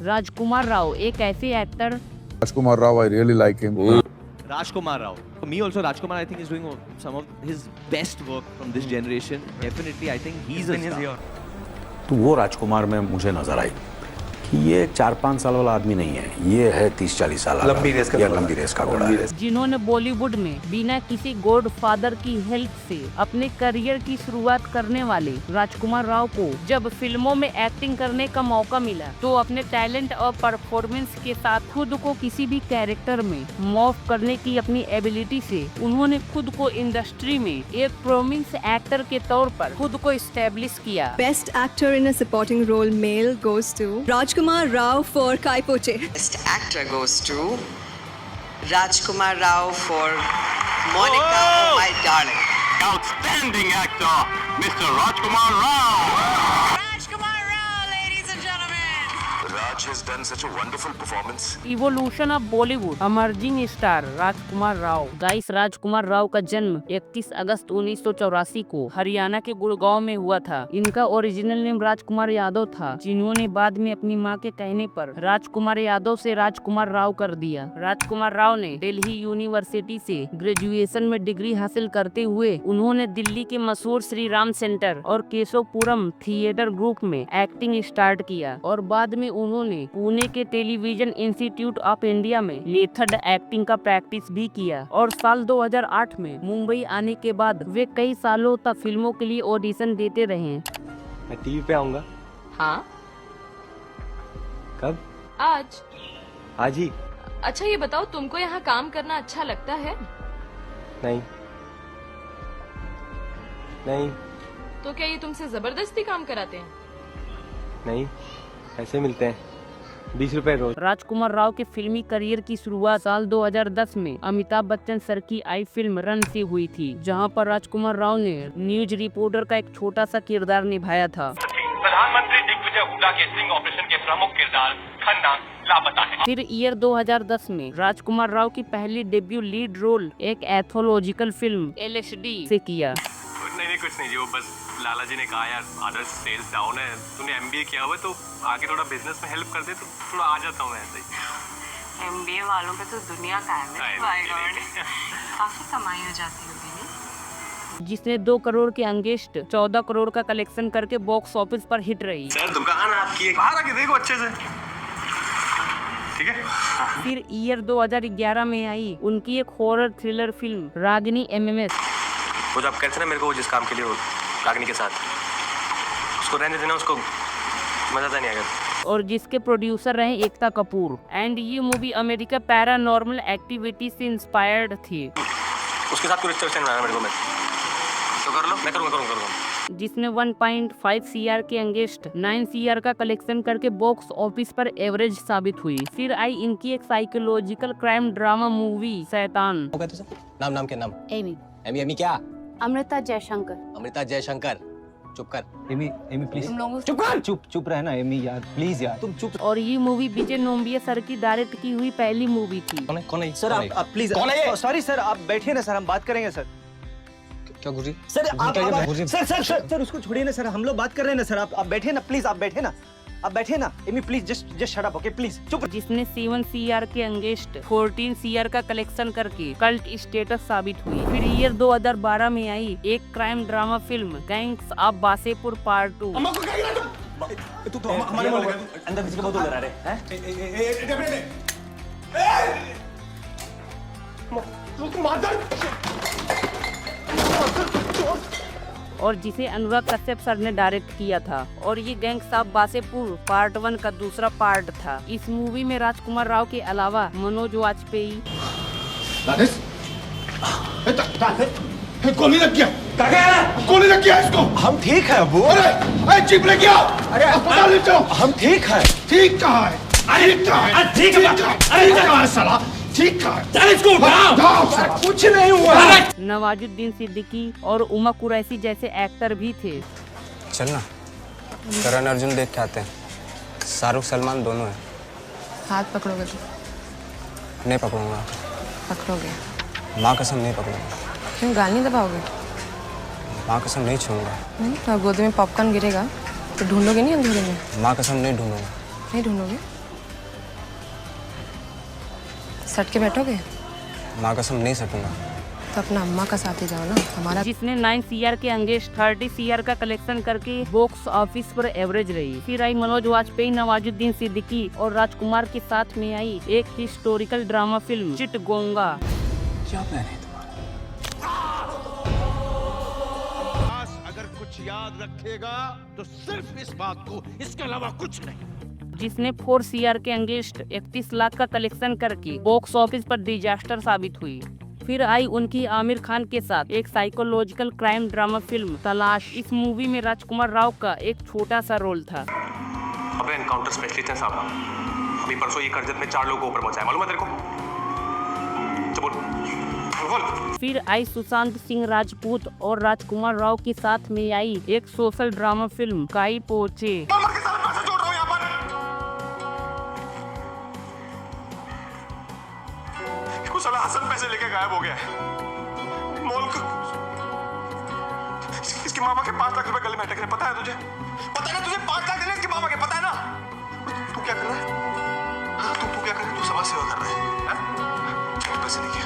राजकुमार राव एक ऐसे actor Rajkumar Rao, I really like him. Rajkumar Rao. For me also, Rajkumar I think is doing some of his best work from this generation. Definitely, I think he's a star. तो वो राजकुमार में मुझे नजर आई कि ये 4-5 साल वाला आदमी नहीं है, ये है 30-40 साल लंबी रेस का घोड़ा है। जिन्होंने बॉलीवुड में बिना किसी गॉड फादर की हेल्प से अपने करियर की शुरुआत करने वाले राजकुमार राव को जब फिल्मों में एक्टिंग करने का मौका मिला तो अपने टैलेंट और परफॉर्मेंस के साथ खुद को किसी भी कैरेक्टर में मॉर्फ करने की अपनी एबिलिटी से उन्होंने खुद को इंडस्ट्री में एक प्रोमिनेंट एक्टर के तौर पर खुद को एस्टेब्लिश किया। Best actor in a supporting role male goes to Rajkumar Rao for Kai Poche. Best actor goes to Rajkumar Rao for Monica, oh my darling. Outstanding actor, Mr. Rajkumar Rao. Rajkumar Rao, ladies and gentlemen. Raj has done such a wonderful performance. Evolution of Bollywood emerging star Rajkummar Rao. Guys, Rajkummar Rao का जन्म 31 अगस्त 1984 को हरियाणा के गुड़गांव में हुआ था। इनका original name Rajkumar Yadav था, जिन्होंने बाद में अपनी मां के कहने पर राजकुमार यादव से राजकुमार राव कर दिया। राजकुमार राव ने दिल्ली यूनिवर्सिटी से ग्रेजुएशन में डिग्री हासिल करते हुए उन्होंने दिल्ली के मशहूर श्री राम सेंटर और केशवपुरम थिएटर ग्रुप में एक्टिंग स्टार्ट किया और बाद में उन्होंने पुणे के टेलीविजन इंस्टीट्यूट ऑफ इंडिया में मेथड एक्टिंग का प्रैक्टिस भी किया और साल 2008 में मुंबई आने के बाद वे कई सालों तक फिल्मों के लिए ऑडिशन देते रहे। मैं टीवी पे आऊंगा। हाँ, कब? आज। आज ही? अच्छा ये बताओ, तुमको यहाँ काम करना अच्छा लगता है? नहीं। नहीं। तो क्या ये तुमसे जबरदस्ती काम कराते हैं? नहीं, ऐसे मिलते हैं, 20 रुपए रोज। राजकुमार राव के फिल्मी करियर की शुरुआत साल 2010 में अमिताभ बच्चन सर की आई फिल्म रन से हुई थी, जहां पर राजकुमार राव ने न्यूज रिपोर्टर का एक छोटा सा किरदार निभाया था। प्रधानमंत्री दिग्विजय हुड्डा के स्टिंग ऑपरेशन के प्रमुख किरदार खन्ना लापता है। फिर ईयर 2010 में राजकुमार राव की पहली डेब्यू लीड रोल एक एथोलॉजिकल फिल्म LSD से किया। नहीं कुछ नहीं जी, वो बस लाला जी ने कहा यार आदर्श सेल्स डाउन है, तूने MBA किया हुआ है तो आगे थोड़ा बिजनेस में हेल्प कर दे, तो थोड़ा आ जाता हूँ ऐसे ही। MBA वालों पे तो दुनिया का है। काफी कमाई हो जाती होगी। जिसने 2 करोड़ के अंगेस्ट 14 करोड़ का कलेक्शन करके बॉक्स ऑफिस पर हिट रही। सर दुकान आपकी, बाहर आके देखो अच्छे से, ठीक है। फिर ईयर 2011 में आई उनकी एक horror thriller film Ragini MMS। वो जो आप कहते थे ना मेरे को, जिस काम के लिए हो रागिनी के साथ, उसको रहने देना, उसको मजा नहीं आएगा। और जिसके प्रोड्यूसर रहे एकता कपूर। एंड ये मूवी अमेरिका पैरानॉर्मल एक्टिविटी से इंस्पायर्ड थी। उसके साथ कोई रिश्ता नहीं मेरे को, मैं तो कर लो, मैं करूँगा। जिसने 1.5 CR के अंगेस्ट 9 CR का कलेक्शन करके बॉक्स ऑफिस पर एवरेज साबित हुई। फिर आई इनकी एक साइकोलॉजिकल क्राइम ड्रामा मूवी शैतान। नाम क्या नाम? एमी क्या? Amrita Jayashankar. अमृता जयशंकर। चुप कर। Amy please. तुम लोगों चुप कर। चुप रहना एमी यार, प्लीज यार, तुम चुप। और ये मूवी विजय नोम्बिया सर की डायरेक्ट की हुई पहली मूवी थी। कौन है? सर आप प्लीज, सॉरी सर, आप बैठिए ना सर, हम बात करेंगे सर। क्या गुरुजी? सर सर उसको छोड़िए ना सर, हम लोग बात कर रहे हैं ना सर, आप बैठिए ना प्लीज, आप बैठिए ना। Amy please just shut up, okay please, चुप। जिसने 7 CR के अंगेस्ट 14 CR का कलेक्शन करके कल्ट स्टेटस साबित हुई। फिर ईयर 2012 में आई एक crime drama film Gangs of Wasseypur part 2। तू तो हमारे अंदर किसी को बोल रहा है। और जिसे अनुराग कश्यप सर ने डायरेक्ट किया था। और ये गैंग्स ऑफ वासेपुर पार्ट 1 का दूसरा पार्ट था। इस मूवी में राजकुमार राव के अलावा मनोज वाजपेयी, गोली लग गया इसको। हम ठीक है वो। अरे चिप ले गया। अरे अस्पताल ले जाओ। हम ठीक है। ठीक कहाँ है? ठीक कहाँ है साला? ठीक कहाँ है? इसको कुछ नहीं हुआ। नवाजुद्दीन सिद्दीकी और उमा कुरैशी जैसे एक्टर भी थे। चल ना, करण अर्जुन देख के आते हैं, शाहरुख सलमान दोनों हैं। हाथ पकड़ोगे तो? नहीं पकड़ूंगा। पकड़ोगे? माँ कसम नहीं पकड़ूंगा। क्यों गाल नहीं दबाओगे? माँ कसम नहीं छूऊंगा। नहीं तो गोदी में पॉपकॉर्न गिरेगा तो ढूंढोगे नहीं अंधेरे में? माँ कसम नहीं ढूंढूंगा। नहीं ढूंढोगे? सट के बैठोगे? माँ कसम नहीं सटूंगा। तो अपना अम्मा का साथ ही जाओ ना, हमारा। जिसने 9 CR के अंगेस्ट 30 CR का कलेक्शन करके बॉक्स ऑफिस पर एवरेज रही। फिर आई मनोज वाजपेयी, नवाजुद्दीन सिद्दीकी और राजकुमार के साथ में आई एक हिस्टोरिकल ड्रामा फिल्म चिटगोंगा। क्या प्लान है अगर कुछ याद रखेगा तो सिर्फ इस बात को, इसके अलावा कुछ नहीं। जिसने 4 CR के अंगेस्ट 31 लाख का कलेक्शन करके बॉक्स ऑफिस पर डिजास्टर साबित हुई। फिर आई उनकी आमिर खान के साथ एक साइकोलॉजिकल क्राइम ड्रामा फिल्म तलाश। इस मूवी में राजकुमार राव का एक छोटा सा रोल था। अबे एनकाउंटर स्पेशलिस्ट है साहब, अभी परसों ये करजत में 4 लोगों को ऊपर पहुंचाया, मालूम है तेरे को? तो बोल। फिर आई सुशांत सिंह राजपूत और राजकुमार राव के साथ में आई एक सोशल ड्रामा फिल्म काई पोचे। साला हसन पैसे लेके गायब हो गया है। मॉल का इसकी मामा के 5 लाख रुपए गले में अटक रहे, पता है तुझे? पता है ना तुझे? 5 लाख देने इसकी मामा के, पता है ना? तू क्या कर रहा है? तू क्या कर रहा है? तू समाज सेवा कर रहा है? पैसे लेके।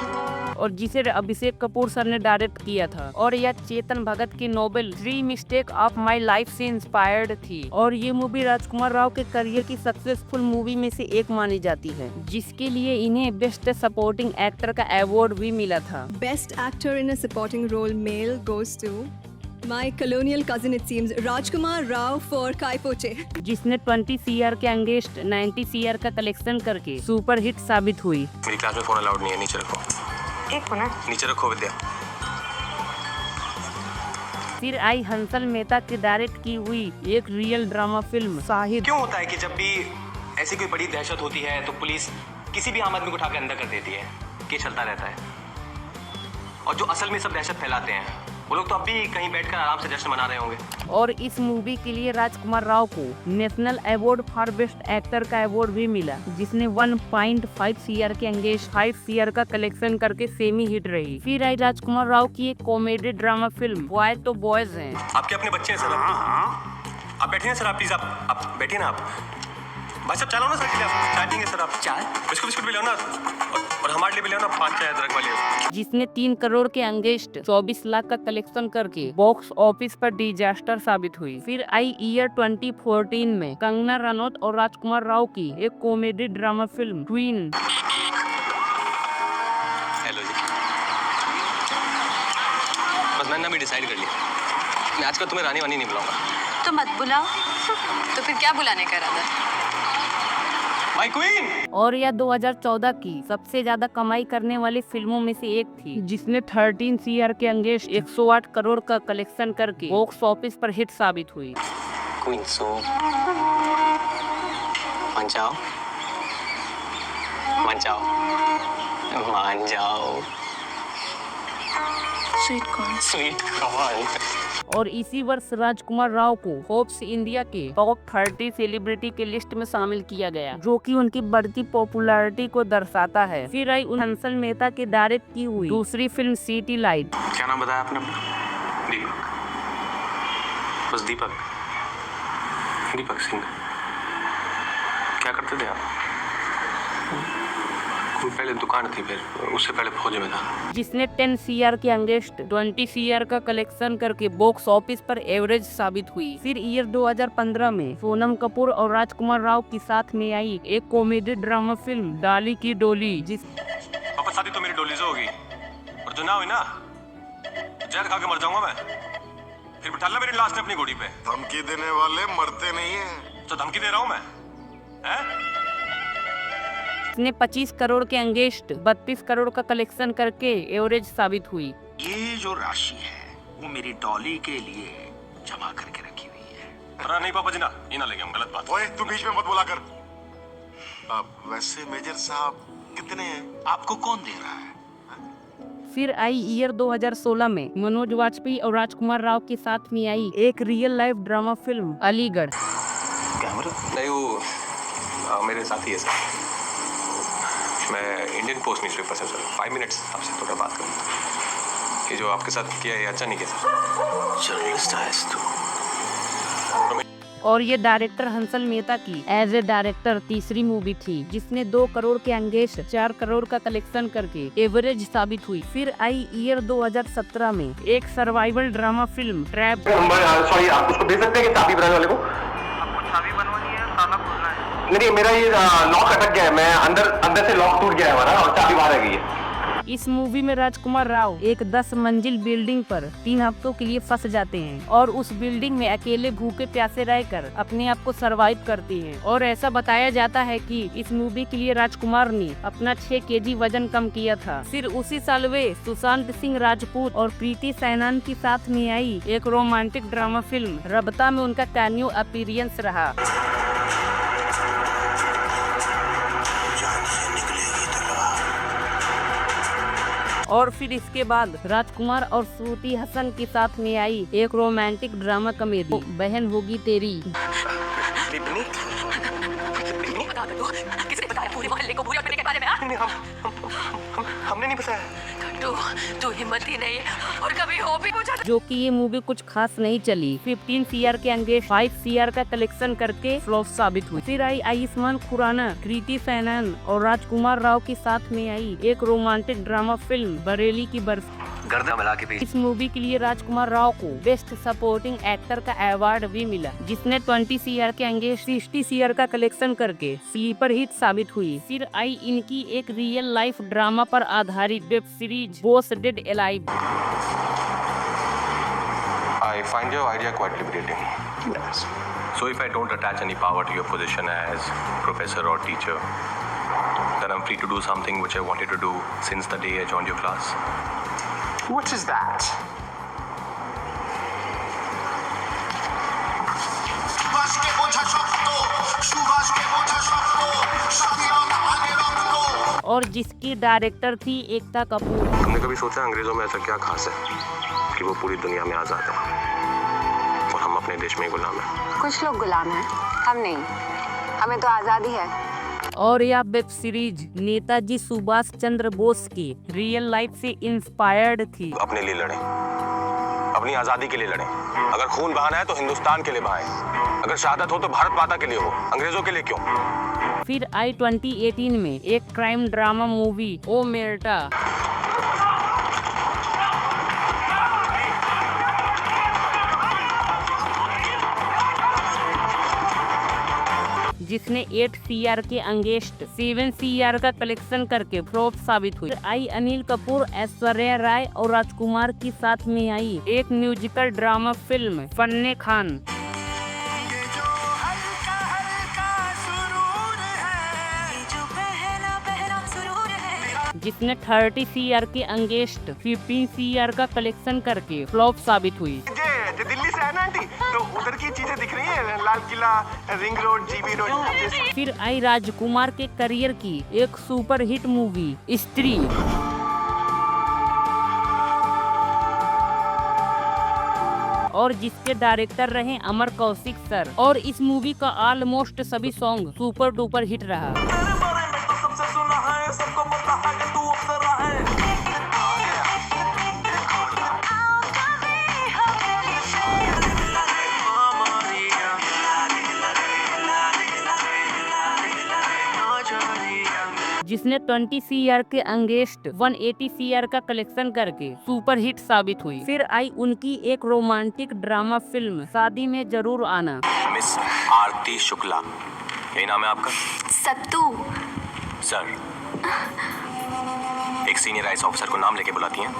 और जिसे अभिषेक कपूर सर ने डायरेक्ट किया था और यह चेतन भगत की novel 3 mistake of my life से इंस्पायर्ड थी। और ये मूवी राजकुमार राव के करियर की सक्सेसफुल मूवी में से एक मानी जाती है, जिसके लिए इन्हें बेस्ट सपोर्टिंग एक्टर का अवार्ड भी मिला था। Best actor in a supporting role male goes to my colonial cousin it seems, Rajkumar Rao for Kai Poche. जिसने 20 CR के अंगेस्ट 90 CR का कलेक्शन करके सुपर हिट साबित हुई। मेरी क्लास में फोन अलाउड नहीं है, नीचे रखो। एक मिनट। नीचे रखो विद्या। फिर आई हंसल मेहता की डायरेक्ट की हुई एक रियल ड्रामा फिल्म साहिद। क्यों होता है कि जब भी ऐसी कोई बड़ी दहशत होती है तो पुलिस किसी भी आम आदमी को उठा के अंदर कर देती है, केस चलता रहता है, और जो असल में सब दहशत फैलाते हैं वो लोग तो अब भी कहीं बैठकर आराम से जश्न मना रहे होंगे। और इस मूवी के लिए राजकुमार राव को national award for best actor का अवार्ड भी मिला, जिसने 1.5 CR के अंगेस्ट 5 CR का कलेक्शन करके सेमी हिट रही। फिर आई राजकुमार राव की एक कॉमेडी ड्रामा फिल्म बॉय तो बॉयज हैं। आपके अपने बच्चे हैं सर? आप बैठिए ना सर, आप प्लीज आप बैठिए ना। आप भाई साहब चालो ना सर, चाय पियेंगे सर? आप चाय बिस्कुट भी लो ना, और हमारे लिए भी लो ना 5 चाय अदरक वाली। जिसने 3 करोड़ के अंगेस्ट 24 लाख का कलेक्शन करके बॉक्स ऑफिस पर डिजास्टर साबित हुई। फिर आई ईयर 2014 में कंगना रनौत और राजकुमार राव की एक कॉमेडी ड्रामा फिल्म ट्विन। हेलो जी, बस मैंने अभी डिसाइड कर लिया, मैं आजकल तुम्हें रानी वानी नहीं बुलाऊंगा। तो मत बुलाओ। तो फिर क्या बुलाने का इरादा? My queen. और यह 2014 की सबसे ज्यादा कमाई करने वाली फिल्मों में से एक थी, जिसने 13 CR के अंगेस्ट 108 करोड़ का कलेक्शन करके बॉक्स ऑफिस पर हिट साबित हुई। क्वीन सो मान जाओ, मान जाओ, मान जाओ। Sweet corn. Sweet corn. और इसी वर्ष राजकुमार राव को फोर्ब्स इंडिया के टॉप 30 सेलिब्रिटी के लिस्ट में शामिल किया गया, जो कि उनकी बढ़ती पॉपुलैरिटी को दर्शाता है। फिर आई हंसल मेहता के डायरेक्ट की हुई दूसरी फिल्म सिटी लाइट। क्या नाम बताया आपने? दीपक। बस दीपक। दीपक सिंह। क्या करते थे आप? कोई पहले दुकान थी, फिर उससे पहले फौज में था। जिसने 10 CR के अंगेस्ट 20 CR का कलेक्शन करके बॉक्स ऑफिस पर एवरेज साबित हुई। फिर ईयर 2015 में सोनम कपूर और राजकुमार राव के साथ में आई एक कॉमेडी ड्रामा फिल्म डाली की डोली। पापा शादी तो मेरी डोली से होगी, और जो ना हुई ना जहर खा के मर जाऊंगा मैं। फिर बिठा ला मेरी लाश ने अपनी घोड़ी पे। धमकी देने वाले मरते नहीं हैं। तो धमकी दे रहा हूँ मैं, हैं? इसने 25 करोड़ के अंगेस्ट 32 करोड़ का कलेक्शन करके एवरेज साबित हुई। ये जो राशि है वो मेरी डॉली के लिए जमा करके रखी हुई है। अरे नहीं पापा जी ना, ये ना लेंगे हम, गलत बात। ओए तू बीच में मत बोला कर। अब वैसे मेजर साहब कितने हैं? आपको कौन दे रहा है? फिर आई ईयर 2016 में मनोज वाजपेयी और राजकुमार राव के साथ में आई एक real life drama film Aligarh. नहीं वो मेरे साथी है सर, मैं इंडियन पोस्ट न्यूज़पेपर से सर 5 मिनट्स आपसे थोड़ा बात करूँ। ये जो आपके साथ किया है अच्छा नहीं किया सर। जर्नलिस्ट है तू। और ये डायरेक्टर हंसल मेहता की एज ए डायरेक्टर तीसरी मूवी थी जिसने 2 करोड़ के अंगेस्ट 4 करोड़ का कलेक्शन करके एवरेज साबित हुई। फिर आई ईयर 2017 में एक survival drama film trap. Sorry, आप उसको भेज सकते हैं कि चाबी बनाने वाले को? आपको चाबी बनवानी है, ताला खोलना है? नहीं, मेरा ये लॉक अटक गया है, मैं अंदर से लॉक टूट गया है हमारा और चाबी बाहर आ गई है। इस मूवी में राजकुमार राव एक 10 मंजिल बिल्डिंग पर 3 हफ्तों के लिए फंस जाते हैं और उस बिल्डिंग में अकेले भूखे प्यासे रहकर अपने आप को सरवाइव करते हैं। और ऐसा बताया जाता है कि इस मूवी के लिए राजकुमार ने अपना 6 केजी वजन कम किया था। फिर उसी साल वे सुशांत सिंह राजपूत और प्रीति सैनन के साथ में आई एक रोमांटिक ड्रामा फिल्म रबता में उनका कैमियो अपीयरेंस रहा। और फिर इसके बाद राजकुमार और श्रुति हसन के साथ में आई एक रोमांटिक ड्रामा कॉमेडी बहन होगी तेरी। किसने बताया पूरे मोहल्ले को भूया पीने के बारे में? हमने नहीं बताया। तू हिम्मत ही नहीं है और कभी हो भी मुझे। जो कि ये मूवी कुछ खास नहीं चली। 15 CR के अंगेस्ट 5 CR का कलेक्शन करके फ्लॉप साबित हुई। फिर आई आयुष्मान खुराना, कृति सैनन और राजकुमार राव के साथ में आई एक रोमांटिक ड्रामा फिल्म बरेली की बर्फी। गर्दन मिला के इस मूवी के लिए राजकुमार राव को बेस्ट सपोर्टिंग एक्टर का अवार्ड भी मिला, जिसने 20 CR के अंगेस्ट 60 CR का कलेक्शन करके स्लीपर हिट साबित हुई। फिर आई इनकी एक रियल लाइफ ड्रामा पर आधारित web series Bose dead alive. I find your idea quite liberating. Yes. So if I don't attach any power to your position as professor or teacher, then I'm free to do something which I wanted to do since the day I joined your class. What is that? और जिसकी director थी एकता कपूर। हमने कभी सोचा अंग्रेजों में ऐसा क्या खास है कि वो पूरी दुनिया में आजाद है और हम अपने देश में गुलाम हैं? कुछ लोग गुलाम हैं, हम नहीं, हमें तो आजादी है। और यह वेब सीरीज नेताजी सुभाष चंद्र बोस की रियल लाइफ से इंस्पायर्ड थी। अपने लिए लड़े, अपनी आजादी के लिए लड़े। अगर खून बहाना है तो हिंदुस्तान के लिए बहाए, अगर शहादत हो तो भारत माता के लिए हो, अंग्रेजों के लिए क्यों। फिर आई 2018 में एक क्राइम ड्रामा मूवी ओ मेरटा, जिसने 8 CR के अंगेस्ट 7 CR का कलेक्शन करके फ्लॉप साबित हुई। आई अनिल कपूर, ऐश्वर्या राय और राजकुमार के साथ में आई एक म्यूजिकल ड्रामा फिल्म फन्ने खान, जिसने 30 CR के अंगेस्ट 15 CR का कलेक्शन करके फ्लॉप साबित हुई। ये दिल्ली से है ना आंटी, तो उधर की चीजें दिख रही है, Lal Qila, ring road, GB road. फिर आई राजकुमार के करियर की एक सुपर हिट मूवी स्त्री, और जिसके डायरेक्टर रहे अमर कौशिक सर। और इस मूवी का ऑलमोस्ट सभी सॉन्ग सुपर डुपर हिट रहा। जिसने 20 CR के अंगेस्ट 180 CR का कलेक्शन करके सुपर हिट साबित हुई। फिर आई उनकी एक रोमांटिक ड्रामा फिल्म शादी में जरूर आना। मिस आरती शुक्ला, यही नाम है आपका? सत्तू सर, एक सीनियर आईएएस ऑफिसर को नाम लेके बुलाती हैं।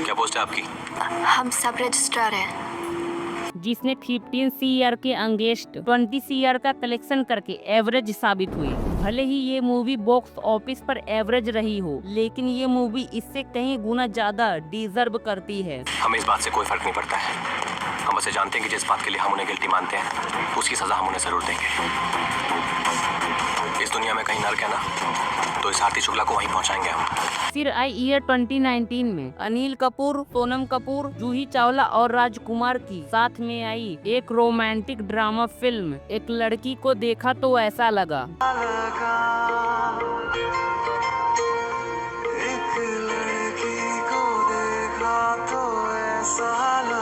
क्या पोस्ट है आपकी? हम सब रजिस्ट्रार हैं। जिसने 15 CR के अंगेस्ट 20 CR का कलेक्शन करके एवरेज साबित हुई। भले ही ये मूवी बॉक्स ऑफिस पर एवरेज रही हो, लेकिन ये मूवी इससे कहीं गुना ज्यादा डिजर्व करती है। हमें इस बात से कोई फर्क नहीं पड़ता है, हम उसे जानते हैं कि जिस बात के लिए हम उन्हें गिल्टी मानते हैं उसकी सजा हम उन्हें जरूर देंगे। इस दुनिया में कहीं नर्क है ना, तो इस आरती शुक्ला को वहीं पहुंचाएंगे हम। फिर आई ईयर 2019 में अनिल कपूर, सोनम कपूर, जूही चावला और राजकुमार की साथ में आई एक रोमांटिक ड्रामा फिल्म एक लड़की को देखा तो ऐसा लगा। एक लड़की को देखा तो ऐसा लगा।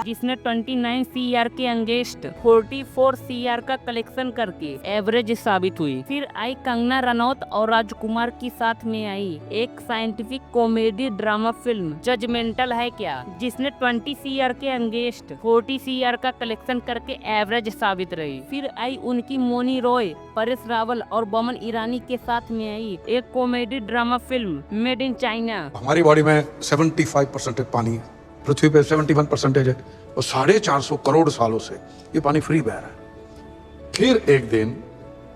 जिसने 29 CR के अगेंस्ट 44 CR का कलेक्शन करके एवरेज साबित हुई। फिर आई कंगना रनौत और राजकुमार की साथ में आई एक scientific comedy drama film judgemental Hai Kya, जिसने 20 CR के अगेंस्ट 40 CR का कलेक्शन करके एवरेज साबित रही। फिर आई उनकी मोनी रॉय, परेश रावल और बमन ईरानी के साथ में आई एक comedy drama film made in China. हमारी बॉडी में 75% पानी है, पृथ्वी पे 71% है और 450 करोड़ सालों से ये पानी फ्री बह रहा है। फिर एक दिन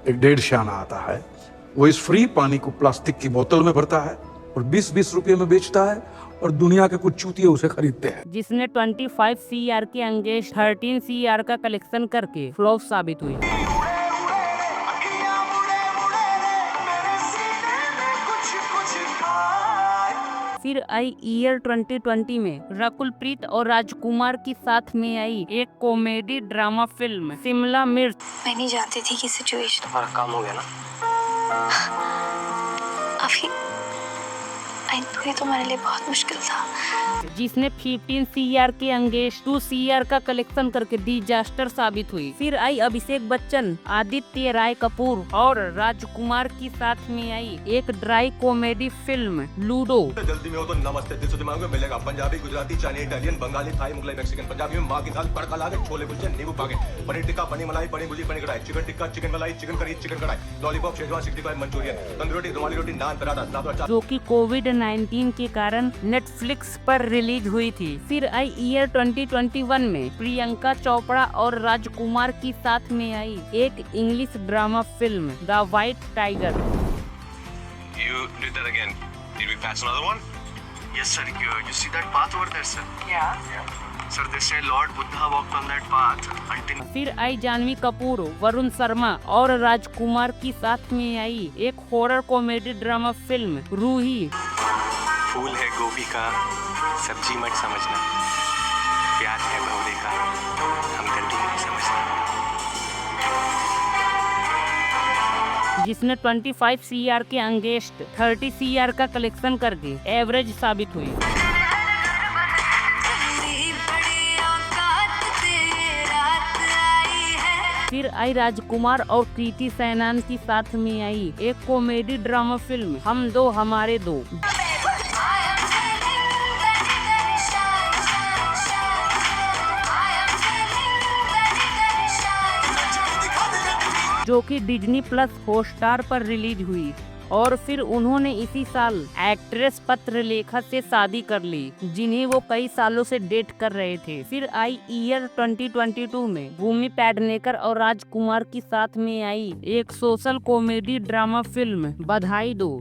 एक डेढ़ शाना आता है, वो इस फ्री पानी को प्लास्टिक की बोतल में भरता है और 20-20 रुपए में बेचता है और दुनिया के कुछ चूतिए उसे खरीदते हैं। जिसने 25 CR के अगेंस्ट 13 CR का कलेक्शन करके फ्लॉप साबित हुई। फिर आई ईयर 2020 में रकुल प्रीत और राजकुमार की साथ में आई एक कॉमेडी ड्रामा फिल्म शिमला मिर्च। मैं नहीं जानती थी कि सिचुएशन तुम्हारा काम हो गया ना। अभी ये तुम्हारे लिए बहुत मुश्किल था। जिसने 15 CR के अगेंस्ट 2 CR का कलेक्शन करके डिजास्टर साबित हुई। फिर आई अभिषेक बच्चन, आदित्य राय कपूर और राजकुमार की साथ में आई एक ड्राई कॉमेडी फिल्म लूडो। जल्दी में हो तो नमस्ते दिल से दिमाग में मिलेगा। Punjabi, Gujarati, Chinese, Italian, Bengali, Thai, Mughlai, Mexican. Punjabi में माँ की दाल तड़का ला के छोले कुलचे, नींबू पाके, पनीर टिक्का, पनीर मलाई, पनीर भुजी, पनीर कढ़ाई, चिकन टिक्का, चिकन मलाई, चिकन करी, चिकन कढ़ाई, लॉलीपॉप, शेजवान 65, मंचूरियन, तंदूरी रोटी, रुमाली रोटी, नान, पराठा, जो कि कोविड-19 के कारण नेटफ्लिक्स पर रिलीज हुई थी। फिर आई ईयर 2021 में प्रियंका चोपड़ा और राजकुमार की साथ में आई एक English drama film the white tiger. You did that again. Did we pass another one? Yes, sir. You see that path over there, sir? Yeah. Sir, they say Lord Buddha walked on that path until... फिर आई जानवी कपूर, वरुण शर्मा और राजकुमार की साथ में आई एक horror comedy drama film Roohi. फूल है गोभी का, सब्जी मत समझना, प्यार है भंवरे का, हमदर्दी मत समझना। जिसने 25 CR के अगेंस्ट 30 CR का कलेक्शन करके एवरेज साबित हुई। फिर आई राजकुमार और कृति सैनान की साथ में आई एक कॉमेडी ड्रामा फिल्म हम दो हमारे दो। जो कि डिज्नी प्लस हॉटस्टार पर रिलीज हुई और फिर उन्होंने इसी साल एक्ट्रेस पत्रलेखा से शादी कर ली, जिन्हें वो कई सालों से डेट कर रहे थे। फिर आई ईयर 2022 में भूमि पेडनेकर और राजकुमार की साथ में आई एक सोशल कॉमेडी ड्रामा फिल्म बधाई दो।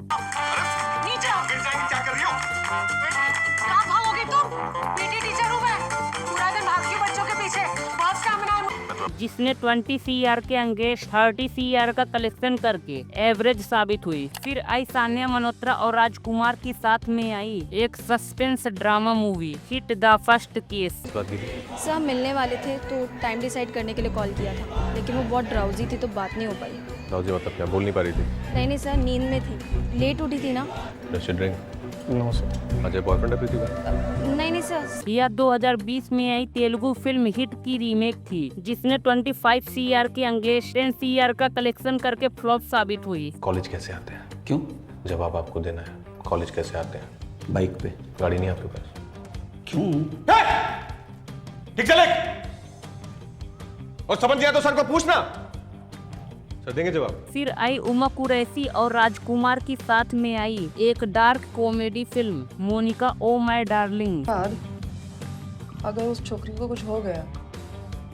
जिसने 20 CR के अगेंस्ट 30 CR का कलेक्शन करके एवरेज साबित हुई। फिर आई सानिया मल्होत्रा और राजकुमार की साथ में आई एक suspense drama movie hit the first case. Sir मिलने वाले थे तो टाइम डिसाइड करने के लिए कॉल किया था, लेकिन वो बहुत ड्राउजी थी तो बात नहीं हो पाई। ड्राउजी मतलब क्या, बोल नहीं पा रही थी? नहीं सर, नींद में थी, लेट उठी थी ना। Drink? No sir. Ajay boyfriend है प्रीति का? नहीं सर। यह 2020 में आई तेलुगु फिल्म हिट की रीमेक थी, जिसने 25 CR के अगेंस्ट 10 CR का कलेक्शन करके फ्लॉप साबित हुई। कॉलेज कैसे आते हैं? क्यों? जवाब आपको देना है। कॉलेज कैसे आते हैं? बाइक पे। गाड़ी नहीं आपके पास? क्यों? ठीक चले और समझ गया तो सर को पूछना, सर देंगे जवाब। फिर आई उमा कुरैशी और राजकुमार की साथ में आई एक dark comedy film Monica O My Darling. अगर उस छोकरी को कुछ हो गया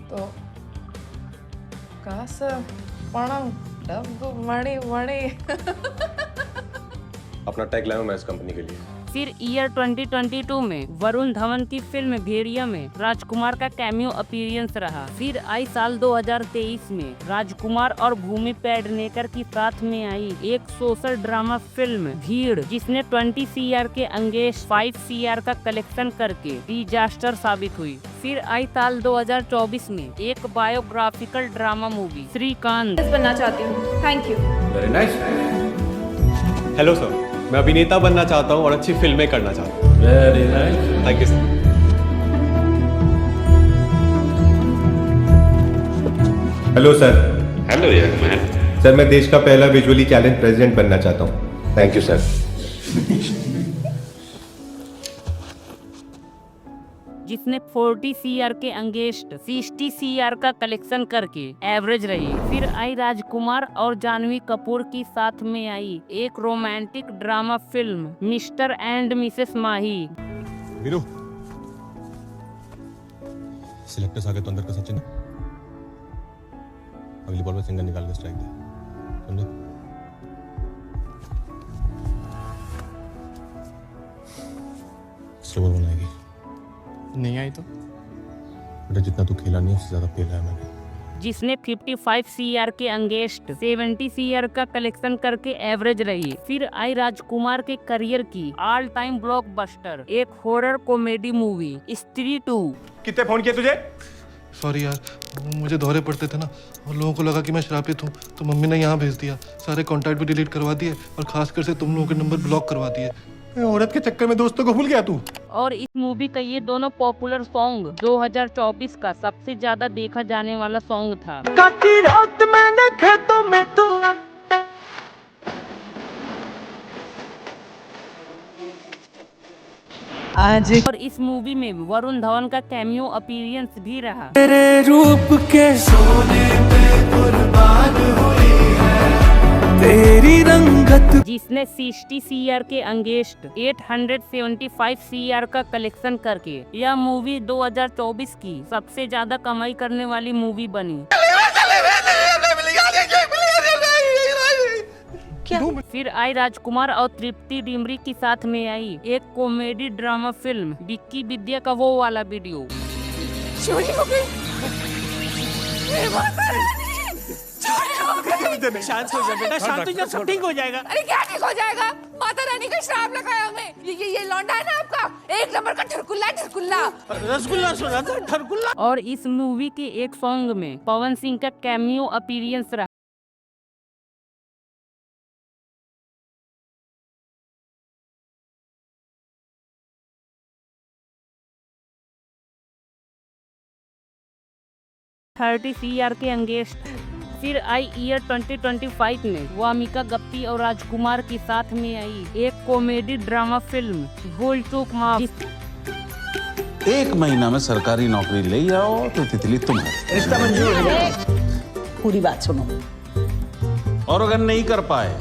तो कहाँ से पढ़ाऊं डब्बू मणि मणि। अपना टैग लाया मैं इस कंपनी के लिए। फिर ईयर 2022 में वरुण धवन की फिल्म भेड़िया में राजकुमार का कैमियो अपीयरेंस रहा। फिर आई साल 2023 में राजकुमार और भूमि पेडनेकर की साथ में आई एक सोशल ड्रामा फिल्म भीड़, जिसने 20 CR के अगेंस्ट 5 CR का कलेक्शन करके डिजास्टर साबित हुई। फिर आई साल 2024 में एक बायोग्राफिकल ड्रामा मूवी श्रीकांत बनना चाहती हूँ। Thank you. Very nice. Hello sir, मैं अभिनेता बनना चाहता हूँ और अच्छी फिल्में करना चाहता हूँ। Very nice, thank you sir. Hello sir. Hello young man. Sir मैं देश का पहला विजुअली चैलेंज प्रेसिडेंट बनना चाहता हूँ। Thank you sir. जिसने 40 CR के अंगेस्ट 60 CR का कलेक्शन करके एवरेज रही। फिर आई राजकुमार और जानवी कपूर की साथ में आई एक romantic drama film Mr and Mrs Mahi. Veeru, selectors आ गए तो अंदर का सचिन अगली बॉल में सिंगल निकाल के स्ट्राइक दे, समझे? स्लो बॉल बनाएगी। नहीं आई तो बेटा जितना तू खेला नहीं उससे ज्यादा खेला है मैंने। जिसने 55 CR के अंगेस्ट 70 CR का कलेक्शन करके एवरेज रही। फिर आई राजकुमार के करियर की ऑल टाइम ब्लॉकबस्टर एक हॉरर कॉमेडी मूवी स्त्री 2। कितने फोन किए तुझे? सॉरी यार, मुझे दौरे पड़ते थे ना और लोगों को लगा कि मैं शराबित हूँ तो मम्मी ने यहाँ भेज दिया। सारे कॉन्टैक्ट भी डिलीट करवा दिए और खासकर से तुम लोगों के नंबर ब्लॉक करवा दिए। औरत के चक्कर में दोस्तों को भूल गया तू। और इस मूवी का ये दोनों पॉपुलर सॉन्ग 2024 का सबसे ज्यादा देखा जाने वाला सॉन्ग था। काटी रात मैंने खेतों में तो आज और इस मूवी में वरुण धवन का कैमियो अपीयरेंस भी रहा। तेरे रूप के सोने पे कुर्बान हुई है तेरी रंगत। जिसने 60 CR के अंगेस्ट 875 CR का कलेक्शन करके यह मूवी 2024 की सबसे ज्यादा कमाई करने वाली मूवी बनी। क्या? फिर आई राजकुमार और तृप्ति डिमरी के साथ में आई एक कॉमेडी ड्रामा फिल्म विक्की विद्या का वो वाला वीडियो। चोरी हो गई। शांत हो जा बेटा, शांत हो जा, सब ठीक हो जाएगा। अरे क्या ठीक हो जाएगा? माता रानी का श्राप लगाया हमें। ये लौंडा है ना आपका, एक नंबर का ठरकुल्ला ठरकुल्ला। रसगुल्ला सुना था, ठरकुल्ला। और इस मूवी के एक सॉन्ग में पवन सिंह का कैमियो अपीयरेंस रहा। $30 CR के अंगेस्ट। फिर आई ईयर 2025 में वामिका गप्ती और राजकुमार के साथ में आई एक कॉमेडी ड्रामा फिल्म भूल चूक माफ। 1 महीना में सरकारी नौकरी ले आओ तो तितली तुम हो। रिश्ता मंजूर है। पूरी बात सुनो। और अगर नहीं कर पाए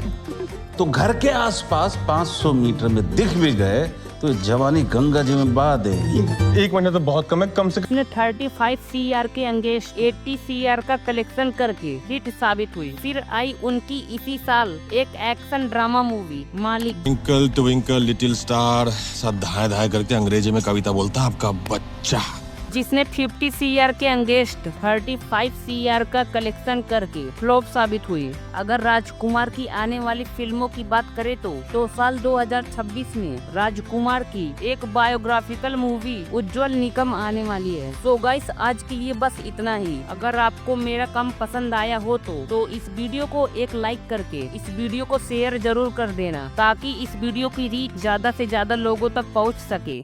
तो घर के आसपास 500 मीटर में दिख भी गए तो जवानी गंगा जी में बहा देगी। 1 महीना तो बहुत कम है, कम से कम। 35 CR के अंगेस्ट 80 CR का कलेक्शन करके हिट साबित हुई। फिर आई उनकी इसी साल एक एक्शन ड्रामा मूवी मालिक। ट्विंकल ट्विंकल लिटिल स्टार सब धाए धाए करके अंग्रेजी में कविता बोलता है आपका बच्चा। जिसने 50 CR के अंगेस्ट 35 CR का कलेक्शन करके फ्लॉप साबित हुई। अगर राजकुमार की आने वाली फिल्मों की बात करें तो साल 2026 में राजकुमार की एक बायोग्राफिकल मूवी उज्जवल निकम आने वाली है। सो गाइस, आज के लिए बस इतना ही। अगर आपको मेरा काम पसंद आया हो तो इस वीडियो को एक लाइक करके इस वीडियो को शेयर जरूर कर देना ताकि इस वीडियो की रीच ज्यादा से ज्यादा लोगों तक पहुँच सके।